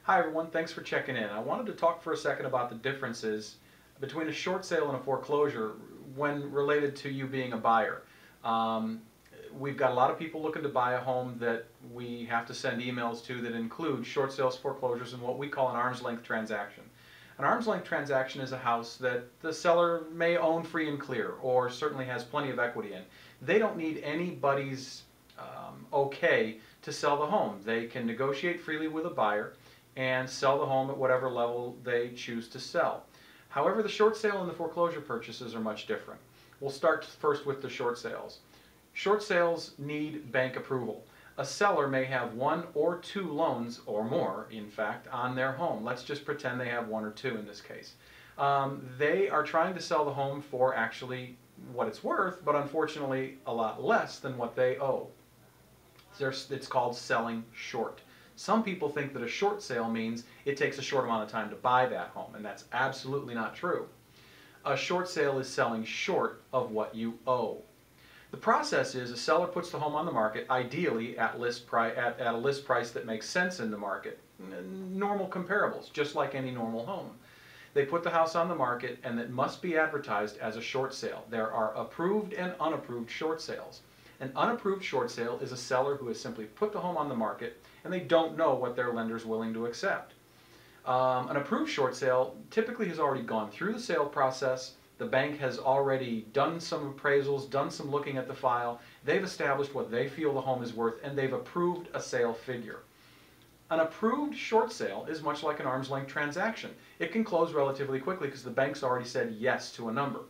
Hi everyone, thanks for checking in. I wanted to talk for a second about the differences between a short sale and a foreclosure when related to you being a buyer. Um, we've got a lot of people looking to buy a home that we have to send emails to that include short sales, foreclosures, and what we call an arm's length transaction. An arm's length transaction is a house that the seller may own free and clear or certainly has plenty of equity in. They don't need anybody's okay to sell the home. They can negotiate freely with a buyer and sell the home at whatever level they choose to sell. However, the short sale and the foreclosure purchases are much different. We'll start first with the short sales. Short sales need bank approval. A seller may have one or two loans, or more, in fact, on their home. Let's just pretend they have one or two in this case. They are trying to sell the home for actually what it's worth, but unfortunately a lot less than what they owe. It's called selling short. Some people think that a short sale means it takes a short amount of time to buy that home, and that's absolutely not true. A short sale is selling short of what you owe. The process is a seller puts the home on the market, ideally at a list price that makes sense in the market. Normal comparables, just like any normal home. They put the house on the market, and it must be advertised as a short sale. There are approved and unapproved short sales. An unapproved short sale is a seller who has simply put the home on the market and they don't know what their lender is willing to accept. An approved short sale typically has already gone through the sale process. The bank has already done some appraisals, done some looking at the file. They've established what they feel the home is worth, and they've approved a sale figure. An approved short sale is much like an arm's length transaction. It can close relatively quickly because the bank's already said yes to a number.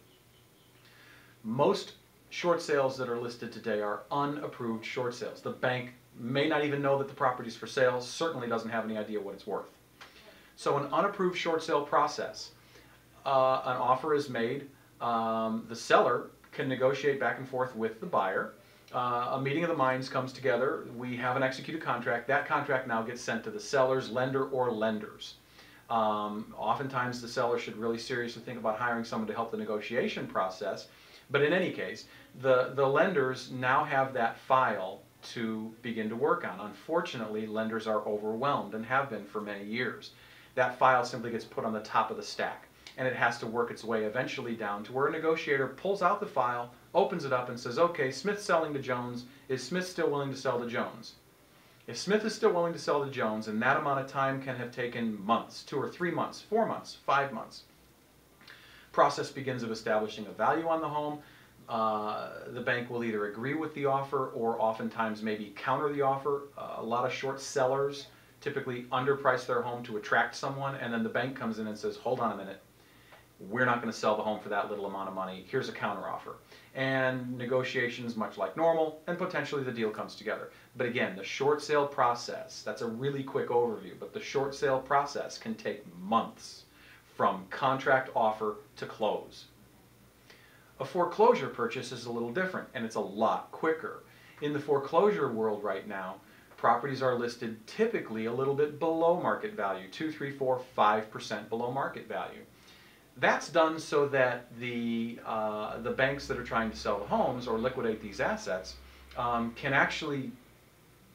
Most short sales that are listed today are unapproved short sales. The bank may not even know that the property is for sale, certainly doesn't have any idea what it's worth. So an unapproved short sale process, an offer is made, the seller can negotiate back and forth with the buyer, a meeting of the minds comes together, we have an executed contract, that contract now gets sent to the seller's lender or lenders. Oftentimes the seller should really seriously think about hiring someone to help the negotiation process, but in any case, the lenders now have that file to begin to work on. Unfortunately, lenders are overwhelmed and have been for many years. That file simply gets put on the top of the stack, and it has to work its way eventually down to where a negotiator pulls out the file, opens it up and says, okay, Smith's selling to Jones. Is Smith still willing to sell to Jones? If Smith is still willing to sell to Jones, and that amount of time can have taken months, 2 or 3 months, 4 months, 5 months, process begins of establishing a value on the home. The bank will either agree with the offer or oftentimes maybe counter the offer. A lot of short sellers typically underprice their home to attract someone, and then the bank comes in and says, hold on a minute, we're not going to sell the home for that little amount of money, here's a counter offer. And negotiations much like normal, and potentially the deal comes together. But again, the short sale process, that's a really quick overview, but the short sale process can take months from contract offer to close. A foreclosure purchase is a little different, and it's a lot quicker. In the foreclosure world right now, properties are listed typically a little bit below market value, 2, 3, 4, 5% below market value. That's done so that the banks that are trying to sell the homes or liquidate these assets can actually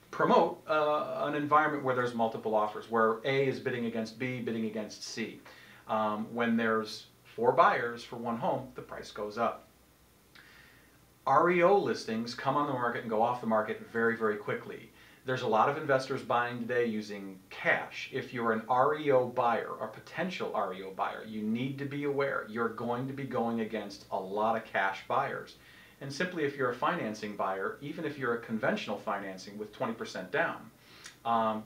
promote an environment where there's multiple offers, where A is bidding against B, bidding against C. When there's 4 buyers for one home, the price goes up. REO listings come on the market and go off the market very, very quickly. There's a lot of investors buying today using cash. If you're an REO buyer or potential REO buyer, you need to be aware you're going to be going against a lot of cash buyers. And simply if you're a financing buyer, even if you're a conventional financing with 20% down,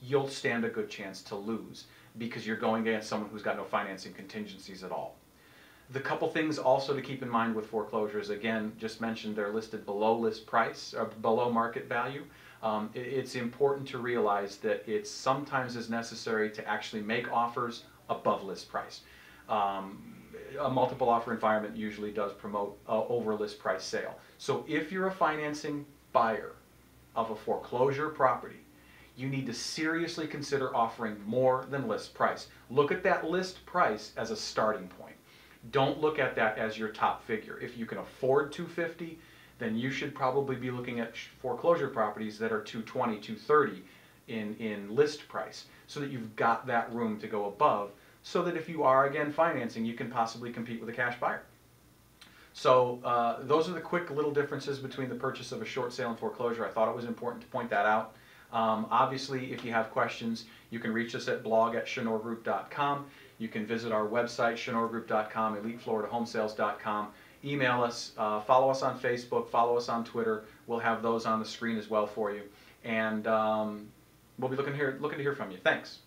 you'll stand a good chance to lose because you're going against someone who's got no financing contingencies at all. The couple things also to keep in mind with foreclosures, again, just mentioned they're listed below list price or below market value. It's important to realize that it sometimes is necessary to actually make offers above list price. A multiple offer environment usually does promote over list price sale. So if you're a financing buyer of a foreclosure property, you need to seriously consider offering more than list price. Look at that list price as a starting point. Don't look at that as your top figure. If you can afford $250, then you should probably be looking at foreclosure properties that are $220, $230. in list price, so that you've got that room to go above, so that if you are again financing, you can possibly compete with a cash buyer. So those are the quick little differences between the purchase of a short sale and foreclosure. I thought it was important to point that out. Obviously, if you have questions, you can reach us at blog@chenoregroup.com. You can visit our website, chenoregroup.com, elitefloridahomesales.com. Email us, follow us on Facebook, follow us on Twitter. We'll have those on the screen as well for you. And we'll be looking to hear from you. Thanks.